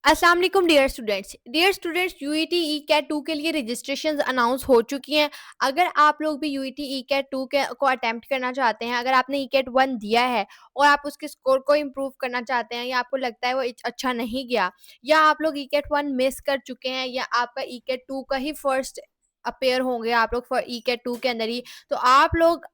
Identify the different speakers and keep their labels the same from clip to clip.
Speaker 1: अस्सलाम वालेकुम dear students UET ECAT 2 के लिए रजिस्ट्रेशन अनाउंस हो चुकी हैं। अगर आप लोग भी यूईटी ई कैट 2 के को अटेम्प्ट करना चाहते हैं, अगर आपने ई कैट 1 दिया है और आप उसके स्कोर को इम्प्रूव करना चाहते हैं या आपको लगता है वो अच्छा नहीं गया, या आप लोग ई कैट 1 मिस कर चुके हैं, या आपका ई कैट 2 का ही फर्स्ट अपेयर होंगे आप लोग फॉर ई कैट 2 के अंदर ही, तो आप लोग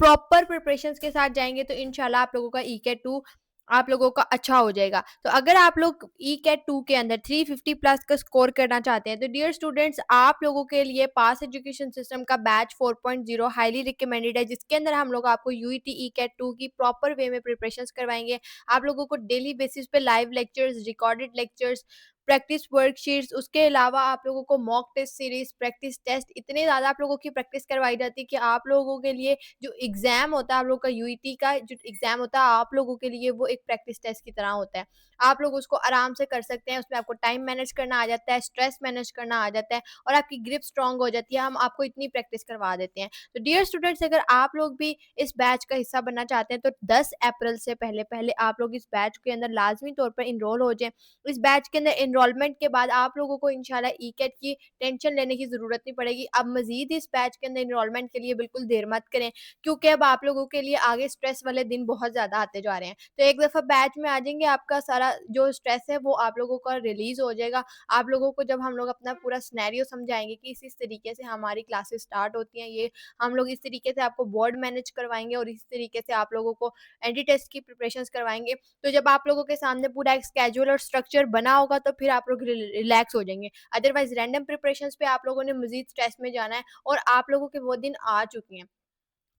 Speaker 1: प्रॉपर प्रिपरेशंस के साथ जाएँगे तो इंशाल्लाह आप लोगों का ई-कैट 2 आप लोगों का अच्छा हो जाएगा। तो अगर आप लोग ई-कैट 2 के अंदर 350 प्लस का स्कोर करना चाहते हैं, तो डियर स्टूडेंट्स आप लोगों के लिए पास एजुकेशन सिस्टम का बैच 4.0 हाइली रिकमेंडेड है, जिसके अंदर हम लोग आपको यूईटी ई-कैट 2 की प्रॉपर वे में प्रिपरेशंस करवाएँगे। आप लोगों को डेली बेसिस पे live lectures, recorded lectures, practice worksheets, उसके अलावा आप लोगों को mock test series, practice test, इतने ज़्यादा आप लोगों की प्रैक्टिस करवाई जाती है कि आप लोगों के लिए जो एग्ज़ाम होता है आप लोग का यूईटी का जो एग्ज़ाम होता है आप लोगों के लिए वो एक प्रैक्टिस टेस्ट की तरह होता है। आप लोग उसको आराम से कर सकते हैं, उसमें आपको टाइम मैनेज करना आ जाता है, स्ट्रेस मैनेज करना आ जाता है और आपकी ग्रिप स्ट्रॉन्ग हो जाती है, हम आपको इतनी प्रैक्टिस करवा देते हैं। तो डियर स्टूडेंट्स अगर आप लोग भी इस बैच का हिस्सा बनना चाहते हैं तो 10 अप्रैल से पहले-पहले आप लोग इस बैच के अंदर लाज़मी तौर पर एनरोल हो जाएँ। इस बैच के अंदर एनरोलमेंट के बाद आप लोगों को इंशाल्लाह ई-कैट की टेंशन लेने की ज़रूरत नहीं पड़ेगी। अब मज़ीद इस बैच के अंदर एनरोलमेंट के लिए बिल्कुल देर मत करें। क्योंकि अब आप लोगों के लिए आगे स्ट्रेस वाले दिन बहुत ज़्यादा आते जा रहे हैं। तो एक दफ़ा बैच में आ जाएँगे, आपका सारा जो स्ट्रेस है वो आप लोगों का रिलीज़ हो जाएगा। आप लोगों को जब हम लोग अपना पूरा सिनेरियो समझाएँगे कि इस तरीके से हमारी क्लासेस स्टार्ट होती हैं, ये हम लोग इस तरीके से आपको बोर्ड मैनेज करवाएँगे और इस तरीके से आप लोगों को एंटी टेस्ट की प्रिपरेशंस करवाएँगे। तो जब आप लोगों के सामने पूरा एक स्केड्यूल और स्ट्रक्चर बना होगा तो फिर आप लोग रिलैक्स हो जाएँगे। अदरवाइज़ रैंडम प्रिपरेशंस पे आप लोगों ने मज़ीद स्ट्रेस में जाना है और आप लोगों के वो दिन आ चुके हैं।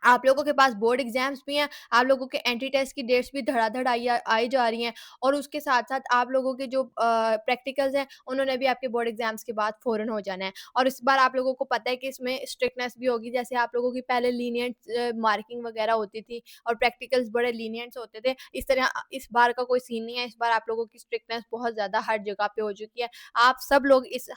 Speaker 1: आप लोगों के पास बोर्ड एग्ज़ाम्स भी हैं, आप लोगों के एंट्री टेस्ट की डेट्स भी धड़ाधड़ आई जा रही हैं और उसके साथ-साथ आप लोगों के जो प्रैक्टिकल्स हैं, उन्होंने भी आपके बोर्ड एग्ज़ाम्स के बाद फ़ौरन हो जाना है। और इस बार आप लोगों को पता है कि इसमें स्ट्रिक्टनेस भी होगी, जैसे आप लोगों की पहले लीनिएंट मार्किंग वगैरह होती थी और प्रैक्टिकल्स बड़े लीनिएंट्स होते थे। इस तरह इस बार का कोई सीन नहीं है, इस बार आप लोगों की स्ट्रिक्टनेस बहुत ज़्यादा हर जगह पे हो चुकी है। आप सब लोग इस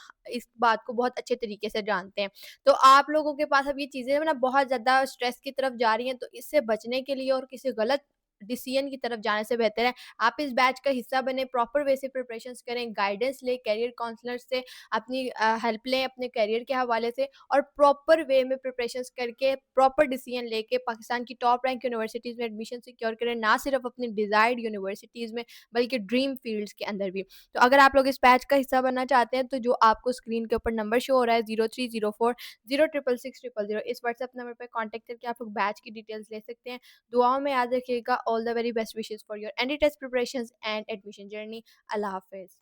Speaker 1: बात को बहुत अच्छे तरीके से जानते हैं। तो आप लोगों के पास अब ये चीज़ें ना बहुत ज़्यादा स्ट्रेस की तरफ जा रही हैं, तो इससे बचने के लिए और किसी गलत डिसीज़न की तरफ जाने से बेहतर है, आप इस बैच का हिस्सा बनें, प्रॉपर वे से प्रिपरेशंस करें, गाइडेंस लें, करियर काउंसलर से अपनी हेल्प लें अपने करियर के हवाले से और प्रॉपर वे में प्रिपरेशंस करके, प्रॉपर डिसीज़न लेके पाकिस्तान की टॉप रैंक यूनिवर्सिटीज़ में एडमिशन सिक्योर करें, ना सिर्फ अपनी डिज़ायर्ड यूनिवर्सिटीज़ में, बल्कि ड्रीम फील्ड्स के अंदर भी। तो अगर आप लोग इस बैच का हिस्सा बनना चाहते हैं, तो जो आपको स्क्रीन के ऊपर नंबर शो हो रहा है 0304 0666600 इस व्हाट्सएप नंबर पे कांटेक्ट करके आप लोग बैच की डिटेल्स ले सकते हैं। दुआओं में याद रखिएगा। All the very best wishes for your any test preparations and admission journey. अल्लाह हाफ़िज़।